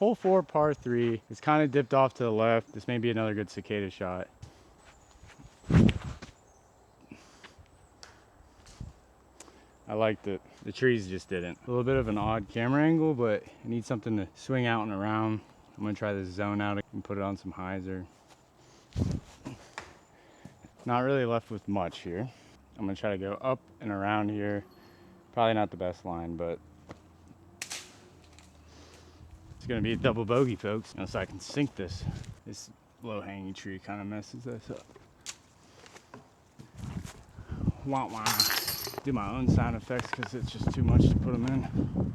Hole 4, par 3. It's kind of dipped off to the left. This may be another good cicada shot. I liked it. The trees just didn't. A little bit of an odd camera angle, but I need something to swing out and around. I'm gonna try this zone out and put it on some hyzer. Not really left with much here. I'm gonna try to go up and around here. Probably not the best line, but it's gonna be a double bogey, folks. So I can sink this. This low-hanging tree kind of messes us up. Wah wah. Do my own sound effects because it's just too much to put them in.